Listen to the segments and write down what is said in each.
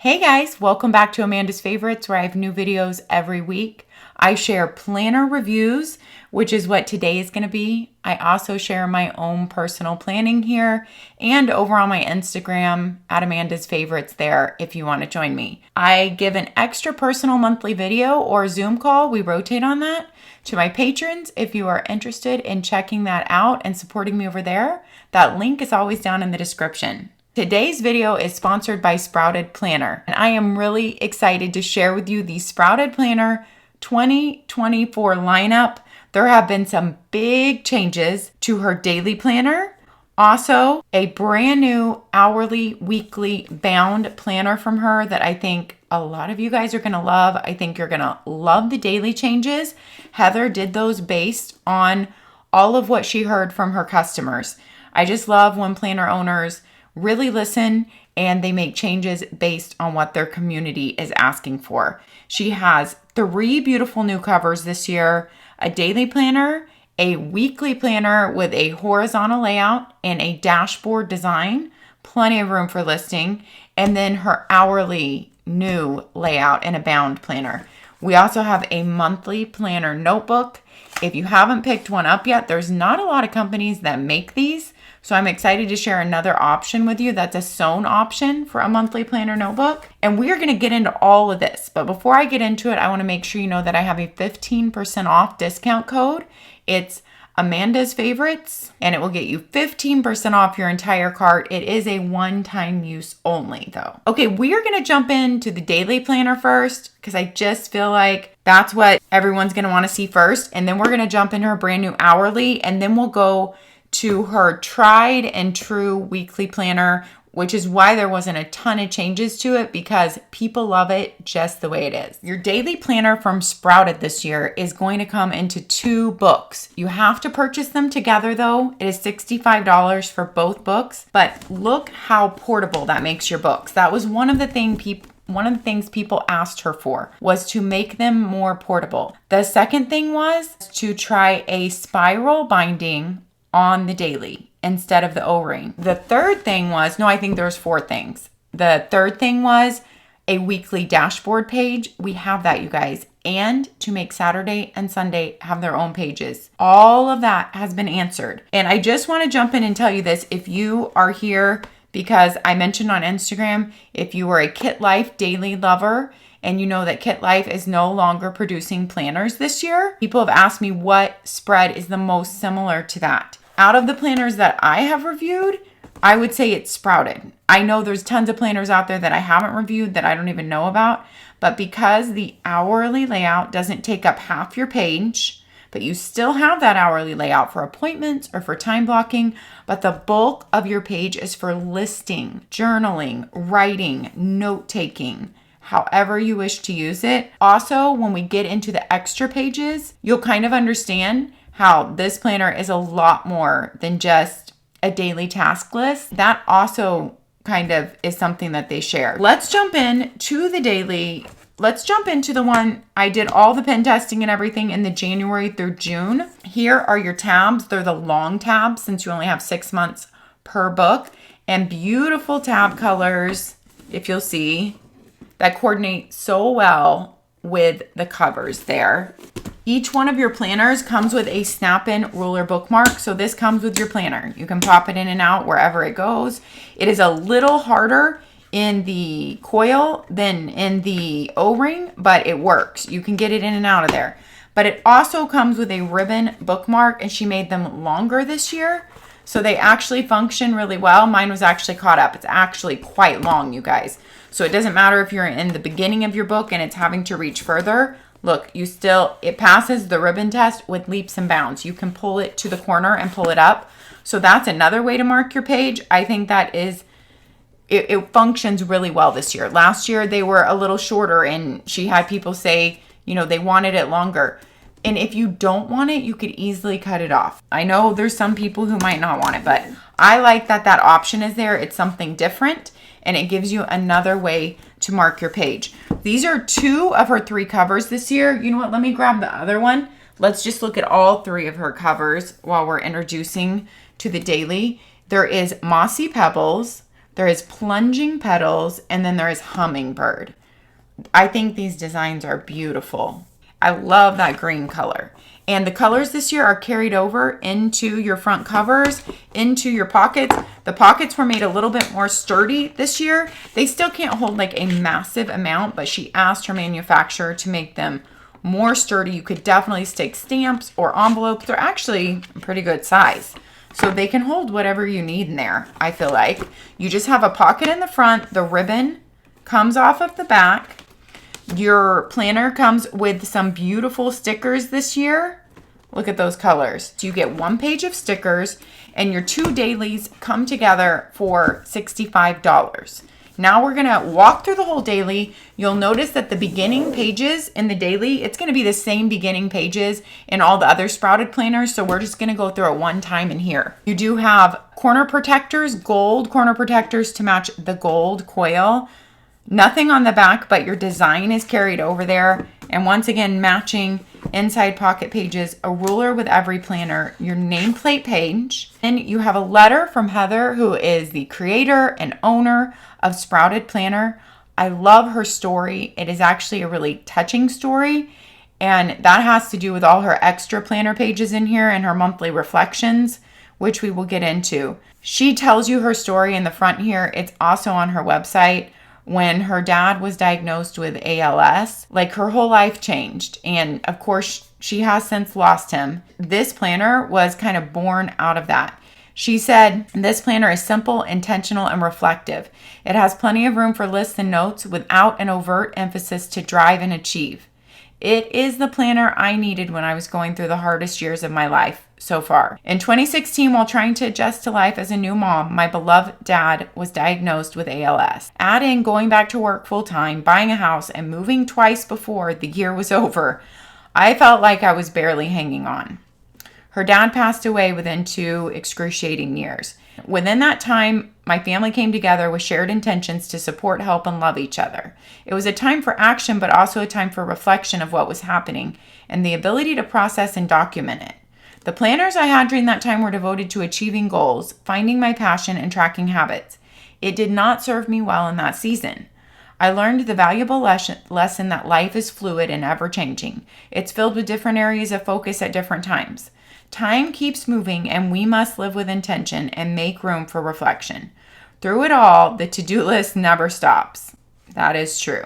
Hey guys, welcome back to Amanda's Favorites, where I have new videos every week. I share planner reviews, which is what today is going to be. I also share my own personal planning here and over on my Instagram at Amanda's Favorites there if you want to join me. I give an extra personal monthly video or Zoom call, we rotate on that, to my patrons if you are interested in checking that out and supporting me over there. That link is always down in the description. Today's video is sponsored by Sprouted Planner, and I am really excited to share with you the Sprouted Planner 2024 lineup. There have been some big changes to her daily planner. Also, a brand new hourly, weekly bound planner from her that I think a lot of you guys are going to love. I think you're going to love the daily changes. Heather did those based on all of what she heard from her customers. I just love when planner owners really listen and they make changes based on what their community is asking for. She has 3 beautiful new covers this year, a daily planner, a weekly planner with a horizontal layout and a dashboard design, plenty of room for listing, and then her hourly new layout and a bound planner. We also have a monthly planner notebook. If you haven't picked one up yet, there's not a lot of companies that make these. So I'm excited to share another option with you that's a sewn option for a monthly planner notebook. And we are going to get into all of this. But before I get into it, I want to make sure you know that I have a 15% off discount code. It's Amandasfavorites, and it will get you 15% off your entire cart. It is a one-time use only though. Okay, we are going to jump into the daily planner first because I just feel like that's what everyone's going to want to see first. And then we're going to jump into her brand new hourly, and then we'll go to her tried and true weekly planner, which is why there wasn't a ton of changes to it because people love it just the way it is. Your daily planner from Sprouted this year is going to come into 2 books. You have to purchase them together though. It is $65 for both books, but look how portable that makes your books. That was one of the things people asked her for, was to make them more portable. The second thing was to try a spiral binding on the daily instead of the O-ring. The third thing was, I think there's 4 things. The third thing was a weekly dashboard page. We have that, you guys. And to make Saturday and Sunday have their own pages. All of that has been answered. And I just want to jump in and tell you this. If you are here because I mentioned on Instagram, if you are a Kit Life daily lover and you know that Kit Life is no longer producing planners this year, people have asked me what spread is the most similar to that. Out of the planners that I have reviewed, I would say it's Sprouted. I know there's tons of planners out there that I haven't reviewed that I don't even know about, but because the hourly layout doesn't take up half your page, but you still have that hourly layout for appointments or for time blocking, but the bulk of your page is for listing, journaling, writing, note-taking, however you wish to use it. Also, when we get into the extra pages, you'll kind of understand how this planner is a lot more than just a daily task list. That also kind of is something that they share. Let's jump in to the daily. Let's jump into the one I did all the pen testing and everything in the January through June. Here are your tabs. They're the long tabs since you only have 6 months per book, and beautiful tab colors, if you'll see, that coordinate so well with the covers there. Each one of your planners comes with a snap-in ruler bookmark. So this comes with your planner. You can pop it in and out wherever it goes. It is a little harder in the coil than in the O-ring, but it works. You can get it in and out of there. But it also comes with a ribbon bookmark, and she made them longer this year. So they actually function really well. Mine was actually caught up. It's actually quite long, you guys. So it doesn't matter if you're in the beginning of your book and it's having to reach further. Look, it passes the ribbon test with leaps and bounds. You can pull it to the corner and pull it up. So that's another way to mark your page. I think that is, it functions really well this year. Last year, they were a little shorter and she had people say, they wanted it longer. And if you don't want it, you could easily cut it off. I know there's some people who might not want it, but I like that option is there. It's something different and it gives you another way to mark your page. These are 2 of her 3 covers this year. You know what? Let me grab the other one. Let's just look at all 3 of her covers while we're introducing to the daily. There is Mossy Pebbles. there is plunging petals, and then there is hummingbird. I think these designs are beautiful. I love that green color. And the colors this year are carried over into your front covers, into your pockets. The pockets were made a little bit more sturdy this year. They still can't hold like a massive amount, but she asked her manufacturer to make them more sturdy. You could definitely stick stamps or envelopes. They're actually a pretty good size. So they can hold whatever you need in there, I feel like. You just have a pocket in the front. The ribbon comes off of the back. Your planner comes with some beautiful stickers this year. Look at those colors. So you get 1 page of stickers, and your 2 dailies come together for $65. Now we're gonna walk through the whole daily. You'll notice that the beginning pages in the daily, it's gonna be the same beginning pages in all the other Sprouted planners, so we're just gonna go through it one time in here. You do have corner protectors, gold corner protectors to match the gold coil. Nothing on the back, but your design is carried over there. And once again, matching inside pocket pages, a ruler with every planner, your nameplate page. Then you have a letter from Heather, who is the creator and owner of Sprouted Planner. I love her story. It is actually a really touching story. And that has to do with all her extra planner pages in here and her monthly reflections, which we will get into. She tells you her story in the front here. It's also on her website. When her dad was diagnosed with ALS, like her whole life changed. And of course, she has since lost him. This planner was kind of born out of that. She said, this planner is simple, intentional, and reflective. It has plenty of room for lists and notes without an overt emphasis to drive and achieve. It is the planner I needed when I was going through the hardest years of my life so far. In 2016, while trying to adjust to life as a new mom, my beloved dad was diagnosed with ALS. Add in going back to work full-time, buying a house, and moving twice before the year was over, I felt like I was barely hanging on. Her dad passed away within 2 excruciating years. Within that time, my family came together with shared intentions to support, help, and love each other. It was a time for action, but also a time for reflection of what was happening and the ability to process and document it. The planners I had during that time were devoted to achieving goals, finding my passion, and tracking habits. It did not serve me well in that season. I learned the valuable lesson that life is fluid and ever-changing. It's filled with different areas of focus at different times. Time keeps moving, and we must live with intention and make room for reflection. Through it all, the to-do list never stops. That is true.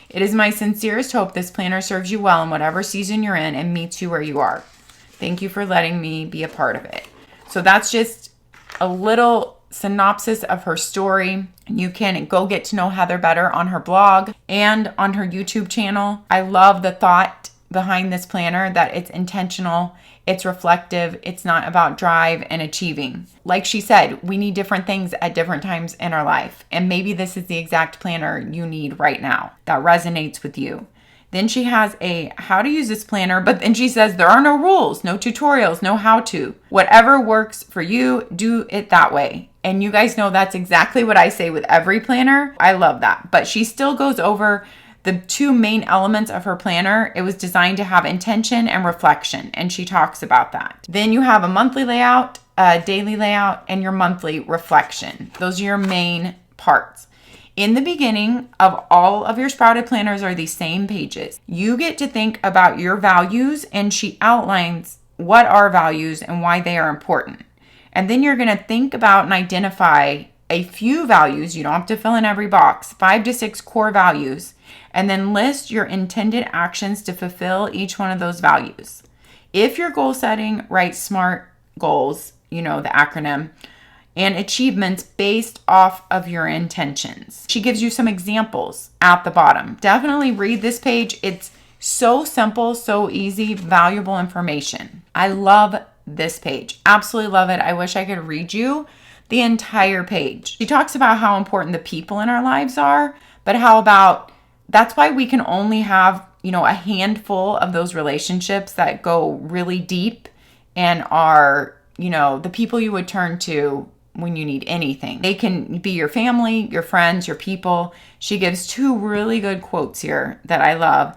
It is my sincerest hope this planner serves you well in whatever season you're in and meets you where you are. Thank you for letting me be a part of it. So that's just a little synopsis of her story. You can go get to know Heather better on her blog and on her YouTube channel. I love the thought behind this planner, that it's intentional, it's reflective, it's not about drive and achieving. Like she said, we need different things at different times in our life, and maybe this is the exact planner you need right now that resonates with you. Then she has a how to use this planner, but then she says there are no rules, no tutorials, no how to. Whatever works for you, do it that way. And you guys know that's exactly what I say with every planner. I love that. But she still goes over the 2 main elements of her planner. It was designed to have intention and reflection, and she talks about that. Then you have a monthly layout, a daily layout, and your monthly reflection. Those are your main parts. In the beginning of all of your Sprouted planners are these same pages. You get to think about your values, and she outlines what are values and why they are important. And then you're going to think about and identify a few values. You don't have to fill in every box, 5 to 6 core values, and then list your intended actions to fulfill each one of those values. If you're goal setting, write SMART goals, you know, the acronym, and achievements based off of your intentions. She gives you some examples at the bottom. Definitely read this page. It's so simple, so easy, valuable information. I love this page. Absolutely love it. I wish I could read you the entire page. She talks about how important the people in our lives are, but how about that's why we can only have, you know, a handful of those relationships that go really deep and are, you know, the people you would turn to when you need anything. They can be your family, your friends, your people. She gives 2 really good quotes here that I love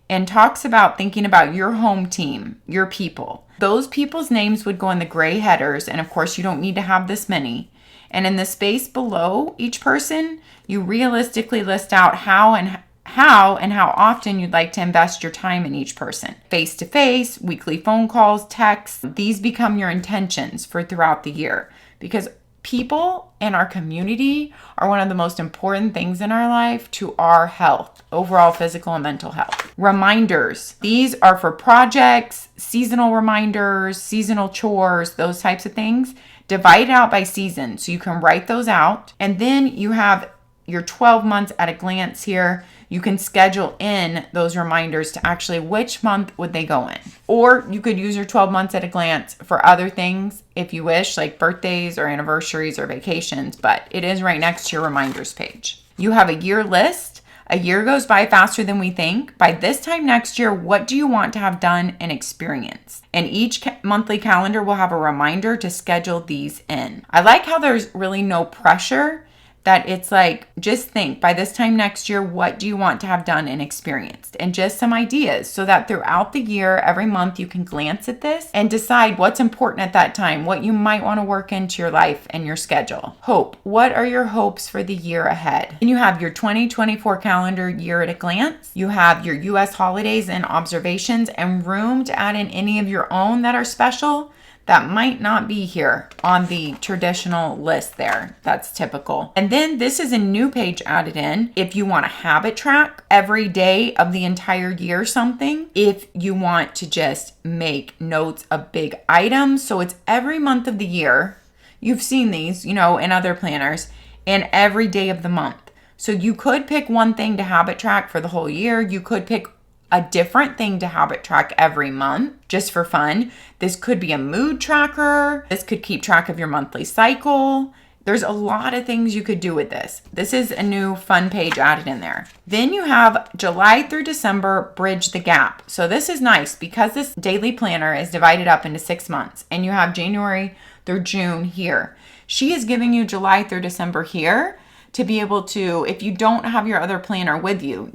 and talks about thinking about your home team, your people. Those people's names would go in the gray headers, and of course you don't need to have this many. And in the space below each person, you realistically list out how and how often you'd like to invest your time in each person. Face-to-face, weekly phone calls, texts, these become your intentions for throughout the year, because people in our community are one of the most important things in our life to our health, overall physical and mental health. Reminders. These are for projects, seasonal reminders, seasonal chores, those types of things. Divide it out by season so you can write those out. And then you have your 12 months at a glance here. You can schedule in those reminders to actually which month would they go in. Or you could use your 12 months at a glance for other things if you wish, like birthdays or anniversaries or vacations, but it is right next to your reminders page. You have a year list. A year goes by faster than we think. By this time next year, what do you want to have done and experienced? And each monthly calendar will have a reminder to schedule these in. I like how there's really no pressure. That it's like, just think, by this time next year, what do you want to have done and experienced? And just some ideas so that throughout the year, every month, you can glance at this and decide what's important at that time, what you might want to work into your life and your schedule. Hope. What are your hopes for the year ahead? And you have your 2024 calendar year at a glance. You have your U.S. holidays and observations and room to add in any of your own that are special that might not be here on the traditional list there. That's typical. And then this is a new page added in. If you want to habit track every day of the entire year something, if you want to just make notes of big items. So it's every month of the year. You've seen these, in other planners, and every day of the month. So you could pick one thing to habit track for the whole year. You could pick a different thing to habit track every month just for fun. This could be a mood tracker. This could keep track of your monthly cycle. There's a lot of things you could do with this. This is a new fun page added in there. Then you have July through December, bridge the gap. So this is nice because this daily planner is divided up into 6 months and you have January through June here. She is giving you July through December here to be able to, if you don't have your other planner with you,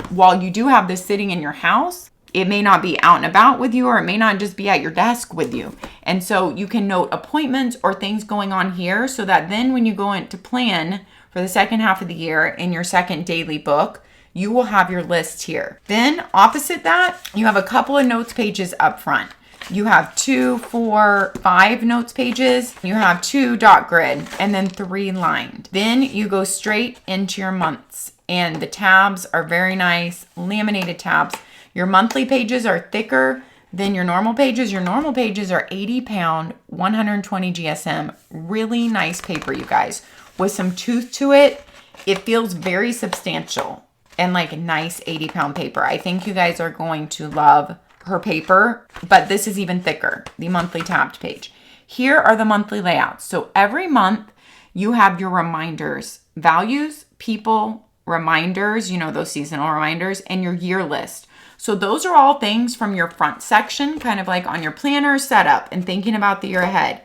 while you do have this sitting in your house, it may not be out and about with you, or it may not just be at your desk with you. And so you can note appointments or things going on here so that then when you go into plan for the second half of the year in your second daily book, you will have your list here. Then opposite that, you have a couple of notes pages up front. You have 2, 4, 5 notes pages. You have 2 dot grid and then 3 lined. Then you go straight into your months and the tabs are very nice, laminated tabs. Your monthly pages are thicker than your normal pages. Your normal pages are 80 pound, 120 GSM. Really nice paper, you guys. With some tooth to it, it feels very substantial and like a nice 80 pound paper. I think you guys are going to love her paper, but this is even thicker, the monthly tabbed page. Here are the monthly layouts. So every month you have your reminders, values, people, reminders, those seasonal reminders, and your year list. So those are all things from your front section, kind of like on your planner setup and thinking about the year ahead,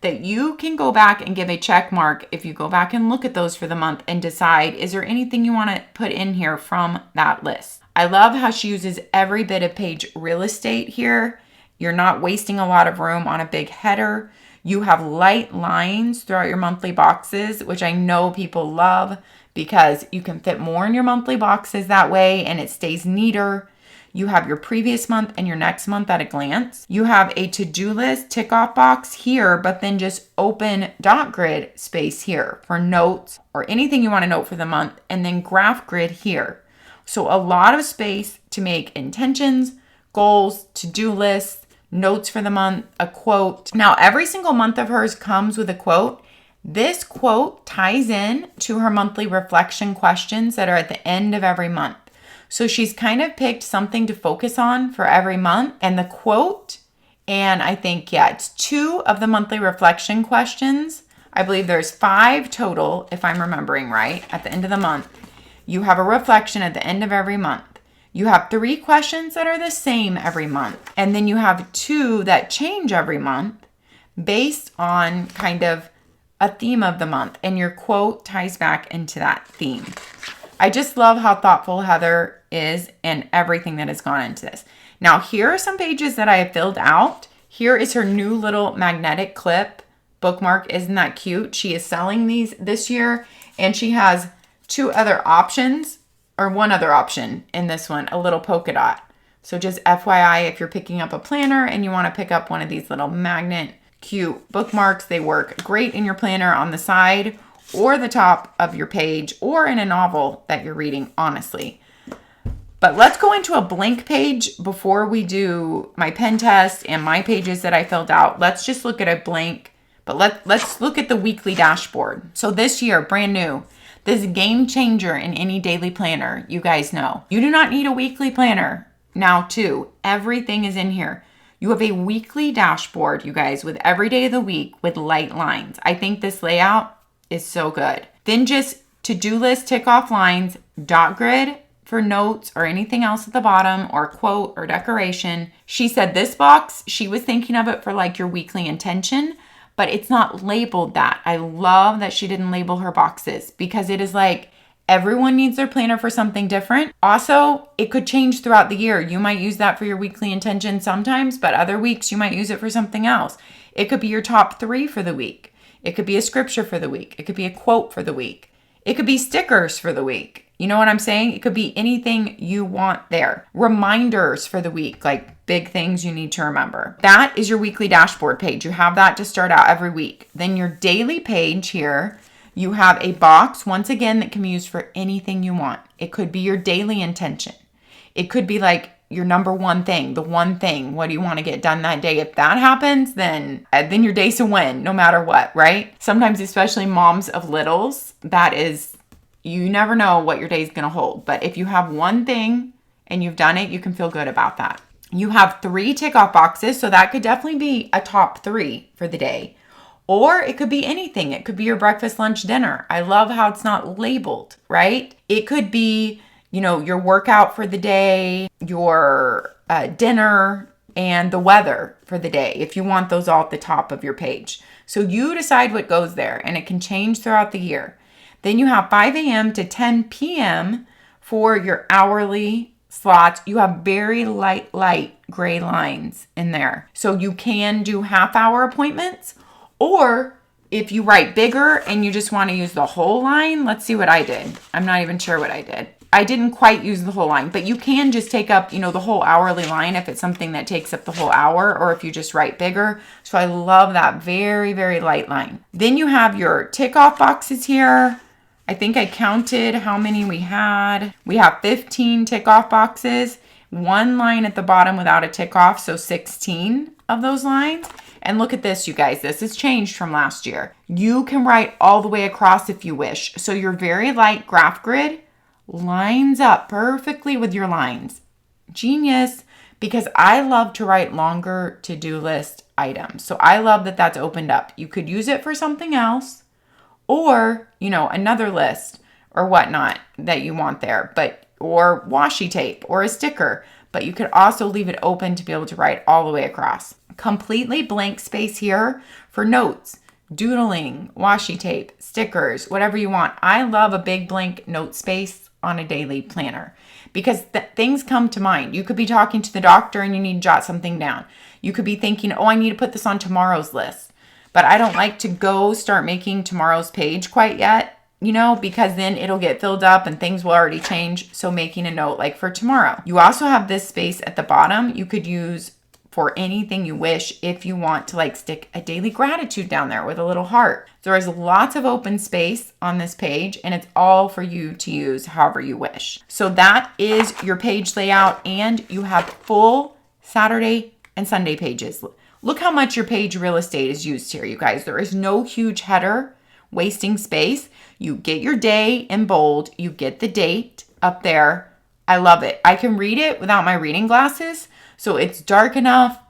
that you can go back and give a check mark if you go back and look at those for the month and decide, is there anything you want to put in here from that list? I love how she uses every bit of page real estate here. You're not wasting a lot of room on a big header. You have light lines throughout your monthly boxes, which I know people love because you can fit more in your monthly boxes that way and it stays neater. You have your previous month and your next month at a glance. You have a to-do list tick off box here, but then just open dot grid space here for notes or anything you want to note for the month, and then graph grid here. So a lot of space to make intentions, goals, to-do lists, notes for the month, a quote. Now, every single month of hers comes with a quote. This quote ties in to her monthly reflection questions that are at the end of every month. So she's kind of picked something to focus on for every month. And the quote, and I think, it's 2 of the monthly reflection questions. I believe there's 5 total, if I'm remembering right, at the end of the month. You have a reflection at the end of every month. You have 3 questions that are the same every month. And then you have 2 that change every month based on kind of a theme of the month. And your quote ties back into that theme. I just love how thoughtful Heather is and everything that has gone into this. Now, here are some pages that I have filled out. Here is her new little magnetic clip bookmark. Isn't that cute? She is selling these this year, and she has two other options, or one other option in this one, a little polka dot. So just FYI, if you're picking up a planner and you want to pick up one of these little magnet cute bookmarks, they work great in your planner on the side or the top of your page or in a novel that you're reading, honestly. But let's go into a blank page before we do my pen test and my pages that I filled out. Let's just look at a blank, but let's look at the weekly dashboard. So this year, brand new, this game changer in any daily planner, you guys know. You do not need a weekly planner now too. Everything is in here. You have a weekly dashboard, you guys, with every day of the week with light lines. I think this layout is so good. Then just to-do list, tick off lines, dot grid for notes or anything else at the bottom, or quote or decoration. She said this box, she was thinking of it for like your weekly intention, but it's not labeled that. I love that she didn't label her boxes because it is like everyone needs their planner for something different. Also, it could change throughout the year. You might use that for your weekly intention sometimes, but other weeks you might use it for something else. It could be your top 3 for the week. It could be a scripture for the week. It could be a quote for the week. It could be stickers for the week. You know what I'm saying? It could be anything you want there. Reminders for the week, like big things you need to remember. That is your weekly dashboard page. You have that to start out every week. Then your daily page here, you have a box, once again, that can be used for anything you want. It could be your daily intention. It could be like your number one thing, the one thing. What do you want to get done that day? If that happens, then your day's a win, no matter what, right? Sometimes, especially moms of littles, that is, you never know what your day's going to hold. But if you have one thing and you've done it, you can feel good about that. You have 3 tick off boxes, so that could definitely be a top 3 for the day. Or it could be anything. It could be your breakfast, lunch, dinner. I love how it's not labeled, right? It could be, your workout for the day, your dinner, and the weather for the day, if you want those all at the top of your page. So you decide what goes there, and it can change throughout the year. Then you have 5 a.m. to 10 p.m. for your hourly slots. You have very light gray lines in there. So you can do half-hour appointments, or if you write bigger and you just want to use the whole line, let's see what I did. I'm not even sure what I did. I didn't quite use the whole line, but you can just take up, the whole hourly line if it's something that takes up the whole hour, or if you just write bigger. So I love that very, very light line. Then you have your tick off boxes here. I think I counted how many we had. We have 15 tick off boxes, 1 line at the bottom without a tick off, so 16 of those lines. And look at this, you guys. This has changed from last year. You can write all the way across if you wish. So your very light graph grid lines up perfectly with your lines. Genius, because I love to write longer to-do list items. So I love that that's opened up. You could use it for something else, or, another list or whatnot that you want there, or washi tape or a sticker, but you could also leave it open to be able to write all the way across. Completely blank space here for notes, doodling, washi tape, stickers, whatever you want. I love a big blank note space on a daily planner because things come to mind. You could be talking to the doctor and you need to jot something down. You could be thinking, I need to put this on tomorrow's list. But I don't like to go start making tomorrow's page quite yet, because then it'll get filled up and things will already change. So making a note like for tomorrow. You also have this space at the bottom you could use for anything you wish if you want to stick a daily gratitude down there with a little heart. There is lots of open space on this page and it's all for you to use however you wish. So that is your page layout, and you have full Saturday and Sunday pages. Look how much your page real estate is used here, you guys. There is no huge header wasting space. You get your day in bold. You get the date up there. I love it. I can read it without my reading glasses. So it's dark enough.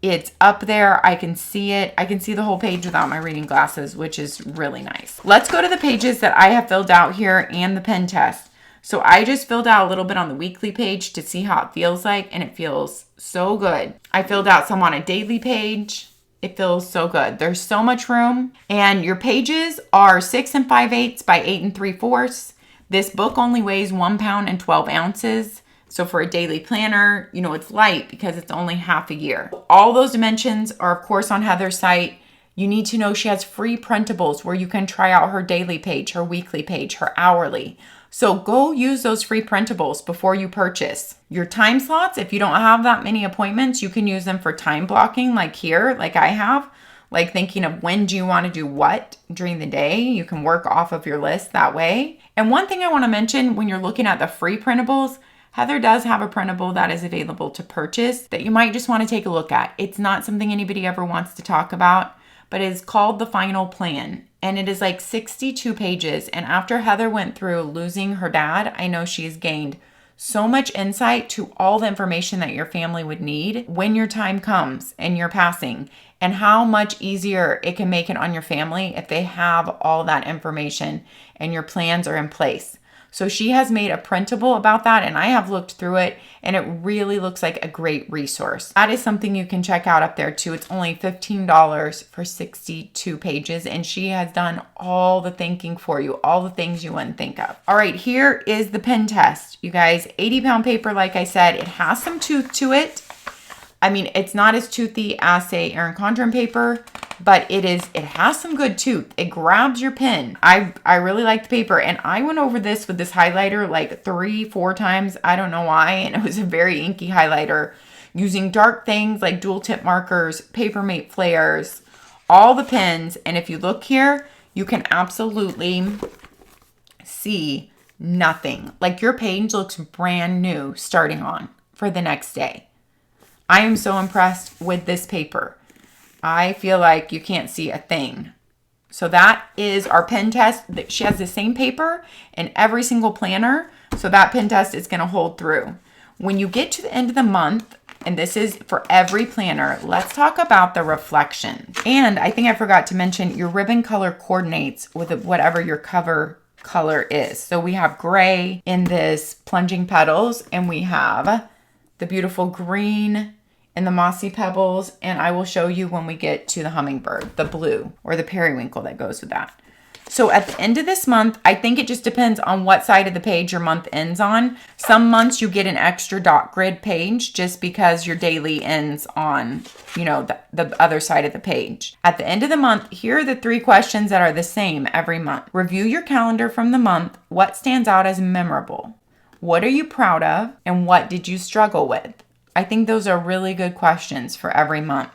It's up there. I can see it. I can see the whole page without my reading glasses, which is really nice. Let's go to the pages that I have filled out here and the pen test. So I just filled out a little bit on the weekly page to see how it feels like, and it feels so good. I filled out some on a daily page. It feels so good. There's so much room, and your pages are 6 5/8 by 8 3/4. This book only weighs 1 pound and 12 ounces. So for a daily planner, it's light because it's only half a year. All those dimensions are, of course, on Heather's site. You need to know she has free printables where you can try out her daily page, her weekly page, her hourly. So go use those free printables before you purchase. Your time slots, if you don't have that many appointments, you can use them for time blocking like here, like I have. Like thinking of when do you want to do what during the day. You can work off of your list that way. And one thing I want to mention when you're looking at the free printables, Heather does have a printable that is available to purchase that you might just want to take a look at. It's not something anybody ever wants to talk about, but it is called The Final Plan. And it is like 62 pages. And after Heather went through losing her dad, I know she's gained so much insight to all the information that your family would need when your time comes and you're passing, and how much easier it can make it on your family if they have all that information and your plans are in place. So she has made a printable about that, and I have looked through it, and it really looks like a great resource. That is something you can check out up there too. It's only $15 for 62 pages, and she has done all the thinking for you, all the things you wouldn't think of. All right, here is the Pent Test. You guys, 80-pound paper, like I said, it has some tooth to it. I mean, it's not as toothy as, say, ERIN CONDREN paper, but it has some good tooth. It grabs your pen. I really like the paper, and I went over this with this highlighter like 3-4 times. I don't know why, and it was a very inky highlighter using dark things like dual tip markers, Papermate flares, all the pens. And if you look here, you can absolutely see nothing. Like your page looks brand new starting on for the next day. I am so impressed with this paper. I feel like you can't see a thing. So that is our pen test. She has the same paper in every single planner. So that pen test is going to hold through. When you get to the end of the month, and this is for every planner, let's talk about the reflection. And I think I forgot to mention your ribbon color coordinates with whatever your cover color is. So we have gray in this Plunging Petals, and we have the beautiful green and the Mossy Pebbles, and I will show you when we get to the Hummingbird, the blue, or the Periwinkle that goes with that. So at the end of this month, I think it just depends on what side of the page your month ends on. Some months you get an extra dot grid page just because your daily ends on, you know, the other side of the page. At the end of the month, here are the 3 questions that are the same every month. Review your calendar from the month. What stands out as memorable? What are you proud of? And what did you struggle with? I think those are really good questions for every month.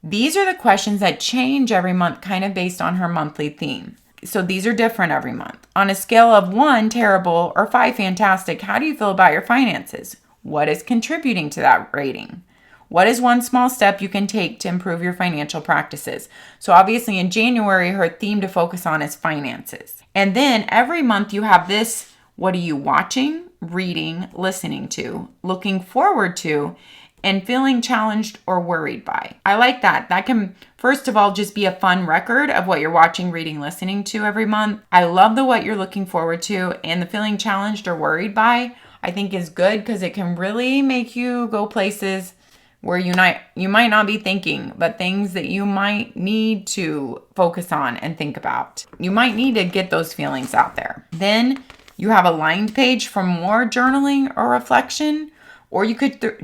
These are the questions that change every month kind of based on her monthly theme. So these are different every month. On a scale of 1, terrible, or 5, fantastic, how do you feel about your finances? What is contributing to that rating? What is one small step you can take to improve your financial practices? So obviously in January, her theme to focus on is finances. And then every month you have this, what are you watching, reading, listening to, looking forward to, and feeling challenged or worried by. I like that. That can, first of all, just be a fun record of what you're watching, reading, listening to every month. I love the what you're looking forward to, and the feeling challenged or worried by, I think is good because it can really make you go places where you might not be thinking, but things that you might need to focus on and think about. You might need to get those feelings out there. Then you have a lined page for more journaling or reflection, or you could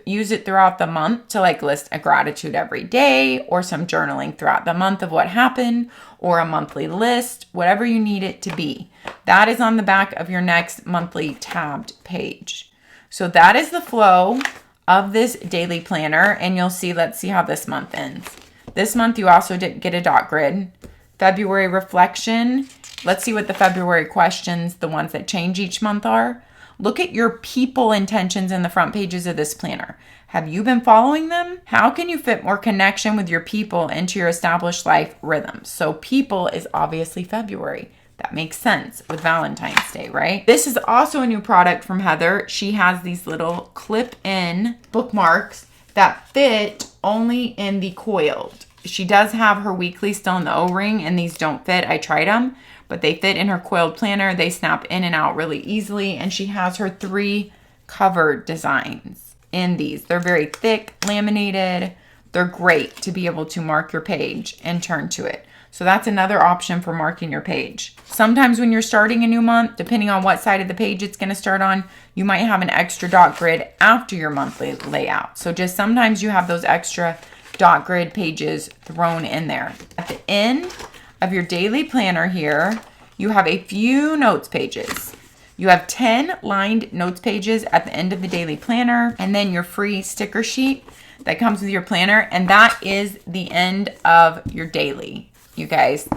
use it throughout the month to like list a gratitude every day, or some journaling throughout the month of what happened, or a monthly list, whatever you need it to be. That is on the back of your next monthly tabbed page. So that is the flow of this daily planner, and you'll see, let's see how this month ends. This month you also did get a dot grid. February reflection. Let's see what the February questions, the ones that change each month, are. Look at your people intentions in the front pages of this planner. Have you been following them? How can you fit more connection with your people into your established life rhythms? So people is obviously February. That makes sense with Valentine's Day, right? This is also a new product from Heather. She has these little clip-in bookmarks that fit only in the coiled. She does have her weekly still in the O-ring, and these don't fit. I tried them, but they fit in her coiled planner. They snap in and out really easily, and she has her 3 cover designs in these. They're very thick, laminated. They're great to be able to mark your page and turn to it. So that's another option for marking your page. Sometimes when you're starting a new month, depending on what side of the page it's going to start on, you might have an extra dot grid after your monthly layout. So just sometimes you have those extra dot grid pages thrown in there. At the end of your daily planner here, you have a few notes pages. You have 10 lined notes pages at the end of the daily planner, and then your free sticker sheet that comes with your planner, and that is the end of your daily, you guys.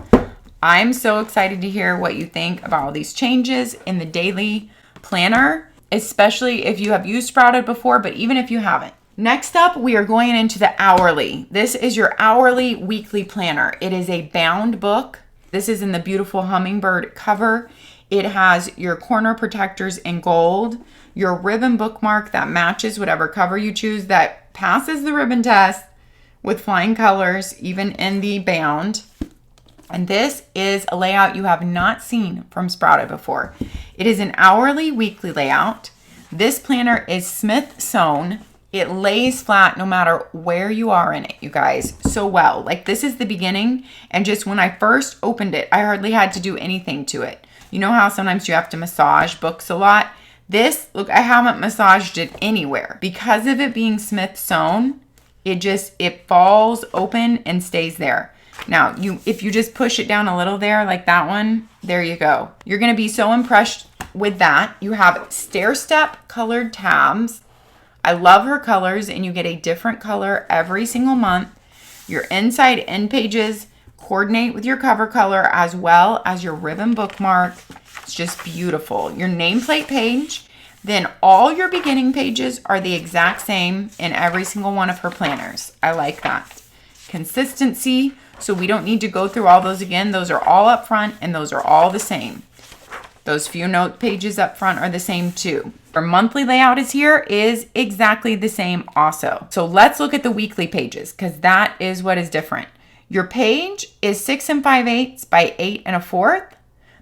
I'm so excited to hear what you think about all these changes in the daily planner, especially if you have used Sprouted before, but even if you haven't. Next up, we are going into the hourly. This is your hourly weekly planner. It is a bound book. This is in the beautiful hummingbird cover. It has your corner protectors in gold, your ribbon bookmark that matches whatever cover you choose that passes the ribbon test with flying colors, even in the bound. And this is a layout you have not seen from Sprouted before. It is an hourly weekly layout. This planner is Smith sewn. It lays flat no matter where you are in it, you guys, so well. Like, this is the beginning, and just when I first opened it, I hardly had to do anything to it. You know how sometimes you have to massage books a lot? This, look, I haven't massaged it anywhere. Because of it being Smith sewn, it falls open and stays there. Now, if you just push it down a little there, like that one, there you go. You're gonna be so impressed with that. You have stair-step colored tabs. I love her colors, and you get a different color every single month. Your inside end pages coordinate with your cover color as well as your ribbon bookmark. It's just beautiful. Your nameplate page, then all your beginning pages are the exact same in every single one of her planners. I like that. Consistency, so we don't need to go through all those again. Those are all up front, and those are all the same. Those few note pages up front are the same too. Our monthly layout is exactly the same also. So let's look at the weekly pages, because that is what is different. Your page is 6 5/8 by 8 1/4.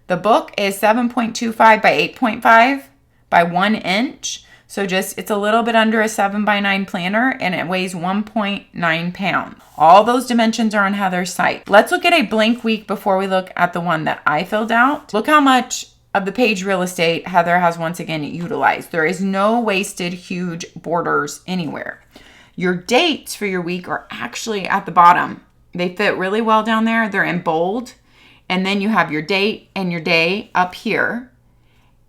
The book is 7.25 by 8.5 by 1 inch. So it's a little bit under a 7 by 9 planner, and it weighs 1.9 pounds. All those dimensions are on Heather's site. Let's look at a blank week before we look at the one that I filled out. Look how much of the page real estate Heather has once again utilized. There is no wasted huge borders anywhere. Your dates for your week are actually at the bottom. They fit really well down there. They're in bold. And then you have your date and your day up here.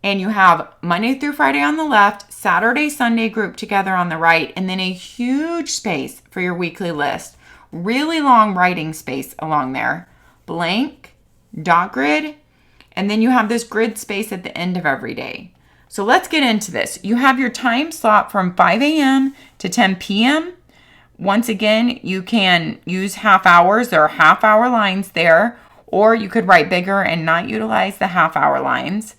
And you have Monday through Friday on the left, Saturday, Sunday grouped together on the right, and then a huge space for your weekly list. Really long writing space along there. Blank, dot grid, and then you have this grid space at the end of every day. So let's get into this. You have your time slot from 5 a.m. to 10 p.m. Once again, you can use half hours. There are half hour lines there, or you could write bigger and not utilize the half hour lines.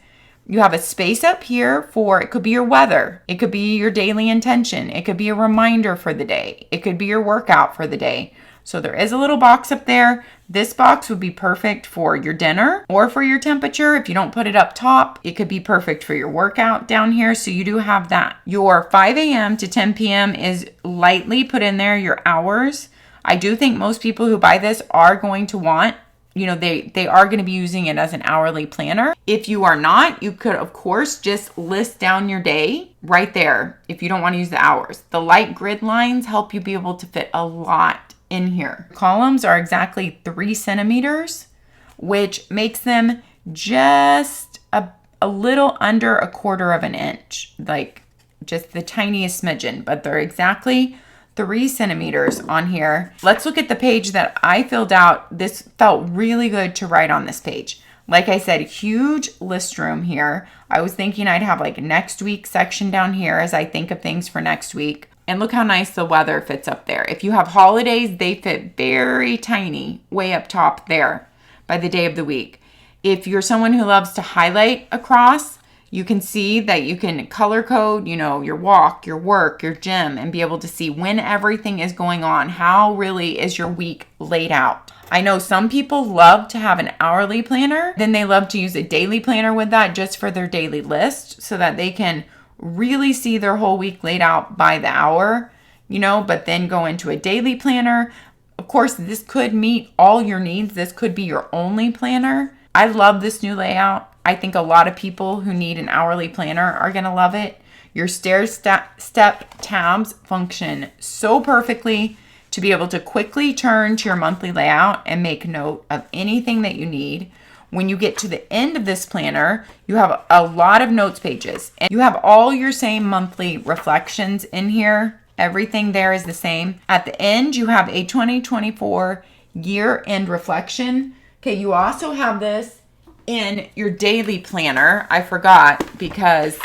You have a space up here for, it could be your weather. It could be your daily intention. It could be a reminder for the day. It could be your workout for the day. So there is a little box up there. This box would be perfect for your dinner or for your temperature. If you don't put it up top, it could be perfect for your workout down here. So you do have that. Your 5 a.m. to 10 p.m. is lightly put in there, your hours. I do think most people who buy this are going to want, they are going to be using it as an hourly planner. If you are not, you could, of course, just list down your day right there if you don't want to use the hours. The light grid lines help you be able to fit a lot in here. Columns are exactly 3 centimeters, which makes them just a little under 1/4 of an inch, like just the tiniest smidgen, but they're exactly 3 centimeters on here. Let's look at the page that I filled out. This felt really good to write on this page. Like I said, huge list room here. I was thinking I'd have like next week section down here as I think of things for next week. And look how nice the weather fits up there. If you have holidays, they fit very tiny way up top there by the day of the week. If you're someone who loves to highlight across, you can see that you can color code, your walk, your work, your gym, and be able to see when everything is going on. How really is your week laid out? I know some people love to have an hourly planner. Then they love to use a daily planner with that just for their daily list so that they can really see their whole week laid out by the hour, but then go into a daily planner. Of course, this could meet all your needs. This could be your only planner. I love this new layout. I think a lot of people who need an hourly planner are going to love it. Your stair step tabs function so perfectly. to be able to quickly turn to your monthly layout and make note of anything that you need. When you get to the end of this planner, you have a lot of notes pages, and you have all your same monthly reflections in here. Everything there is the same. At the end, you have a 2024 year-end reflection. Okay, you also have this in your daily planner. I forgot, because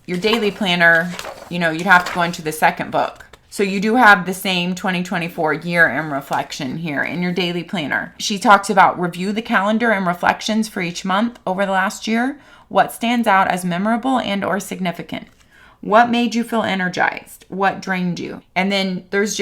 your daily planner, you'd have to go into the second book. So you do have the same 2024 year-end reflection here in your daily planner. She talks about review the calendar and reflections for each month over the last year. What stands out as memorable and or significant? What made you feel energized? What drained you? And then there's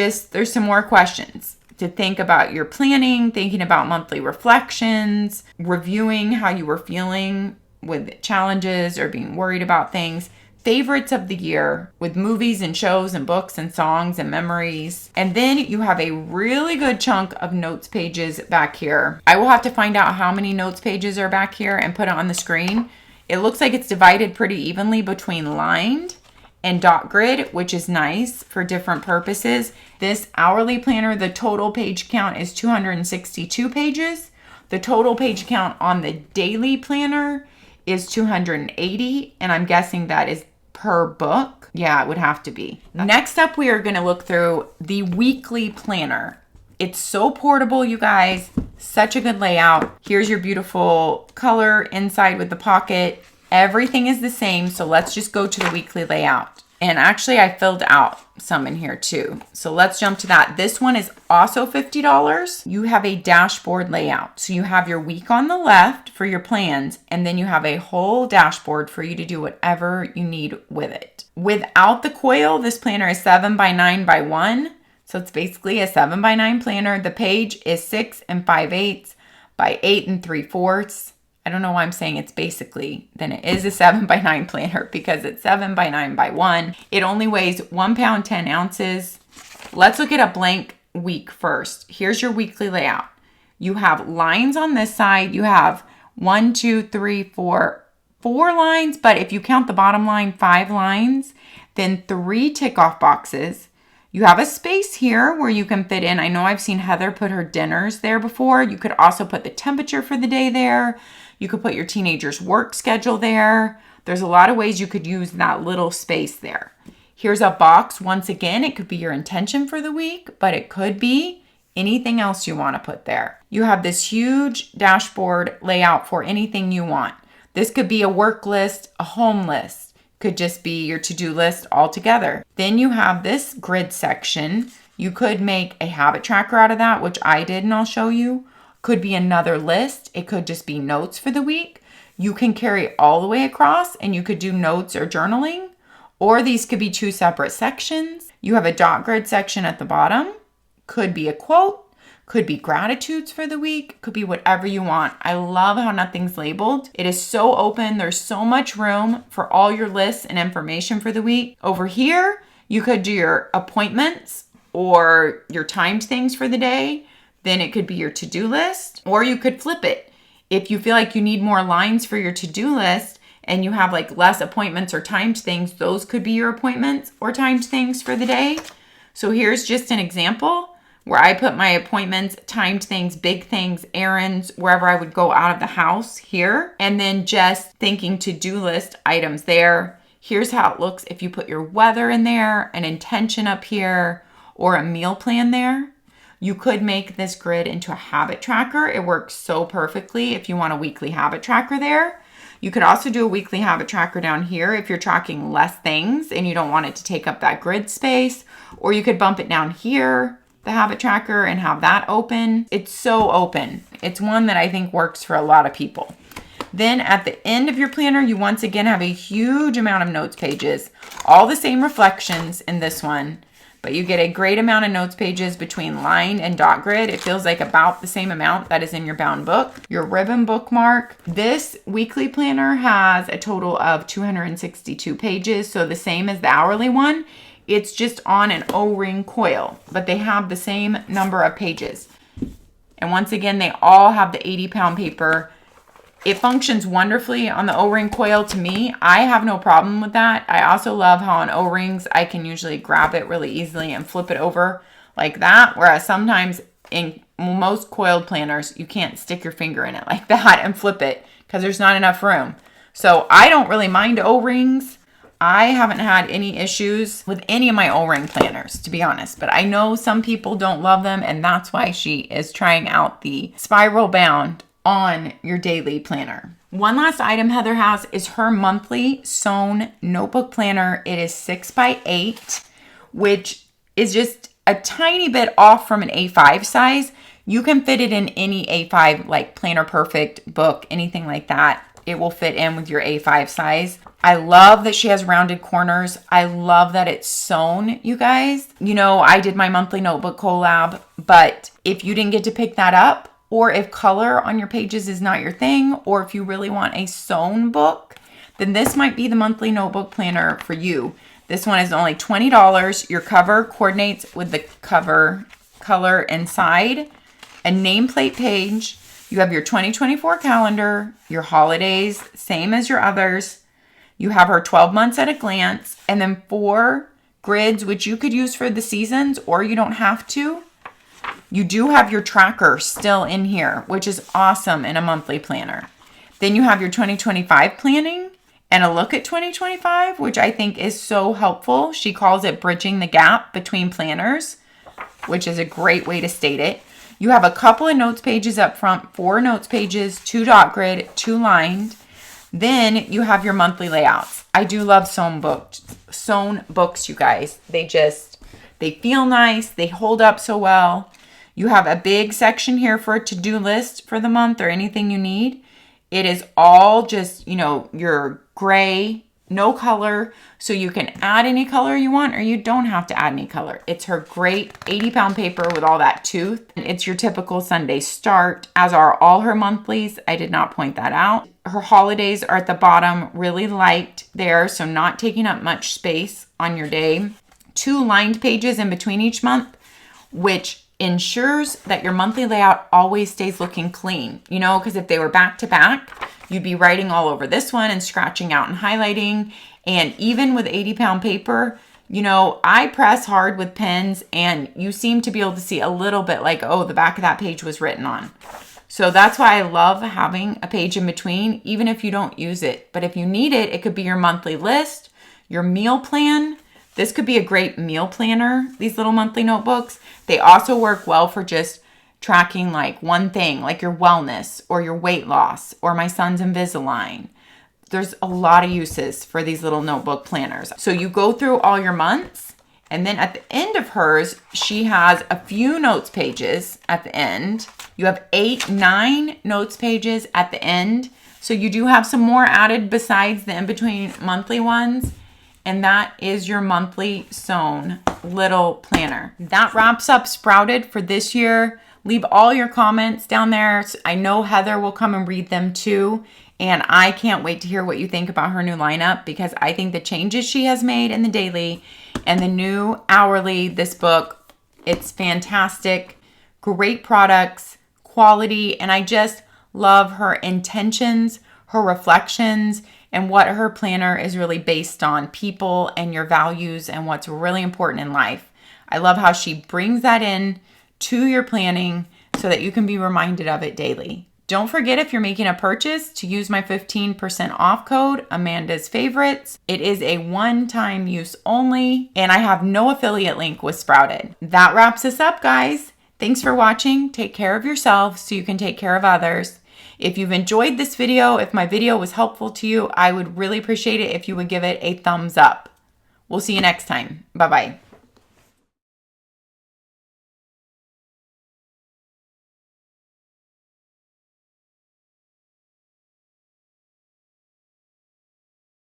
some more questions to think about your planning, thinking about monthly reflections, reviewing how you were feeling with challenges or being worried about things. Favorites of the year with movies and shows and books and songs and memories. And then you have a really good chunk of notes pages back here. I will have to find out how many notes pages are back here and put it on the screen. It looks like it's divided pretty evenly between lined and dot grid, which is nice for different purposes. This hourly planner, the total page count is 262 pages. The total page count on the daily planner is 280, and I'm guessing that is per book. Yeah, it would have to be. Next up, we are going to look through the weekly planner. It's so portable, you guys. Such a good layout. Here's your beautiful color inside with the pocket. Everything is the same, so let's just go to the weekly layout. And actually, I filled out some in here too. So let's jump to that. This one is also $50. You have a dashboard layout. So you have your week on the left for your plans, and then you have a whole dashboard for you to do whatever you need with it. Without the coil, this planner is 7 by 9 by 1. So it's basically a 7 by 9 planner. The page is 6 5/8 by 8 3/4. I don't know why I'm saying it's basically, then it is a 7 by 9 planner because it's 7 by 9 by 1. It only weighs 1 pound, 10 ounces. Let's look at a blank week first. Here's your weekly layout. You have lines on this side. You have 1, 2, 3, 4 lines, but if you count the bottom line, 5 lines, then 3 tick off boxes. You have a space here where you can fit in. I know I've seen Heather put her dinners there before. You could also put the temperature for the day there. You could put your teenager's work schedule there. There's a lot of ways you could use that little space there. Here's a box. Once again, it could be your intention for the week, but it could be anything else you want to put there. You have this huge dashboard layout for anything you want. This could be a work list, a home list. Could just be your to-do list altogether. Then you have this grid section. You could make a habit tracker out of that, which I did, and I'll show you. Could be another list. It could just be notes for the week. You can carry all the way across and you could do notes or journaling, or these could be 2 separate sections. You have a dot grid section at the bottom. Could be a quote, could be gratitudes for the week, could be whatever you want. I love how nothing's labeled. It is so open. There's so much room for all your lists and information for the week. Over here, you could do your appointments or your timed things for the day. Then it could be your to-do list, or you could flip it. If you feel like you need more lines for your to-do list and you have like less appointments or timed things, those could be your appointments or timed things for the day. So here's just an example where I put my appointments, timed things, big things, errands, wherever I would go out of the house here, and then just thinking to-do list items there. Here's how it looks if you put your weather in there, an intention up here, or a meal plan there. You could make this grid into a habit tracker. It works so perfectly if you want a weekly habit tracker there. You could also do a weekly habit tracker down here if you're tracking less things and you don't want it to take up that grid space. Or you could bump it down here, the habit tracker, and have that open. It's so open. It's one that I think works for a lot of people. Then at the end of your planner, you once again have a huge amount of notes pages. All the same reflections in this one. But you get a great amount of notes pages between line and dot grid. It feels like about the same amount that is in your bound book. Your ribbon bookmark. This weekly planner has a total of 262 pages, so the same as the hourly one. It's just on an O-ring coil, but they have the same number of pages. And once again, they all have the 80-pound paper. It functions wonderfully on the O-ring coil to me. I have no problem with that. I also love how on O-rings, I can usually grab it really easily and flip it over like that, whereas sometimes in most coiled planners, you can't stick your finger in it like that and flip it because there's not enough room. So I don't really mind O-rings. I haven't had any issues with any of my O-ring planners, to be honest, but I know some people don't love them, and that's why she is trying out the spiral bound on your daily planner. One last item Heather has is her monthly sewn notebook planner. It is 6x8, which is just a tiny bit off from an A5 size. You can fit it in any A5, like Planner Perfect book, anything like that. It will fit in with your A5 size. I love that she has rounded corners. I love that it's sewn, you guys. You know, I did my monthly notebook collab, but if you didn't get to pick that up, or if color on your pages is not your thing, or if you really want a sewn book, then this might be the monthly notebook planner for you. This one is only $20. Your cover coordinates with the cover color inside, a nameplate page. You have your 2024 calendar, your holidays, same as your others. You have her 12 months at a glance, and then 4 grids, which you could use for the seasons, or you don't have to. You do have your tracker still in here, which is awesome in a monthly planner. Then you have your 2025 planning and a look at 2025, which I think is so helpful. She calls it bridging the gap between planners, which is a great way to state it. You have a couple of notes pages up front, 4 notes pages, 2 dot grid, 2 lined. Then you have your monthly layouts. I do love sewn books, you guys. They feel nice. They hold up so well. You have a big section here for a to-do list for the month or anything you need. It is all just, you know, your gray, no color, so you can add any color you want, or you don't have to add any color. It's her great 80-pound paper with all that tooth. It's your typical Sunday start, as are all her monthlies. I did not point that out. Her holidays are at the bottom, really light there, so not taking up much space on your day. 2 lined pages in between each month, which ensures that your monthly layout always stays looking clean. You know, because if they were back to back, you'd be writing all over this one and scratching out and highlighting. And even with 80-pound paper, you know, I press hard with pens, and you seem to be able to see a little bit like, oh, the back of that page was written on. So that's why I love having a page in between, even if you don't use it. But if you need it, it could be your monthly list, your meal plan. This could be a great meal planner, these little monthly notebooks. They also work well for just tracking like one thing, like your wellness or your weight loss or my son's Invisalign. There's a lot of uses for these little notebook planners. So you go through all your months, and then at the end of hers, she has a few notes pages at the end. You have 8, 9 notes pages at the end. So you do have some more added besides the in-between monthly ones. And that is your monthly sewn little planner. That wraps up Sprouted for this year. Leave all your comments down there. I know Heather will come and read them too. And I can't wait to hear what you think about her new lineup, because I think the changes she has made in the daily and the new hourly, this book, it's fantastic. Great products, quality, and I just love her intentions, her reflections, and what her planner is really based on, people and your values and what's really important in life. I love how she brings that in to your planning so that you can be reminded of it daily. Don't forget, if you're making a purchase, to use my 15% off code, Amandasfavorites. It is a one-time use only, and I have no affiliate link with Sprouted. That wraps us up, guys. Thanks for watching. Take care of yourself so you can take care of others. If you've enjoyed this video, if my video was helpful to you, I would really appreciate it if you would give it a thumbs up. We'll see you next time. Bye-bye.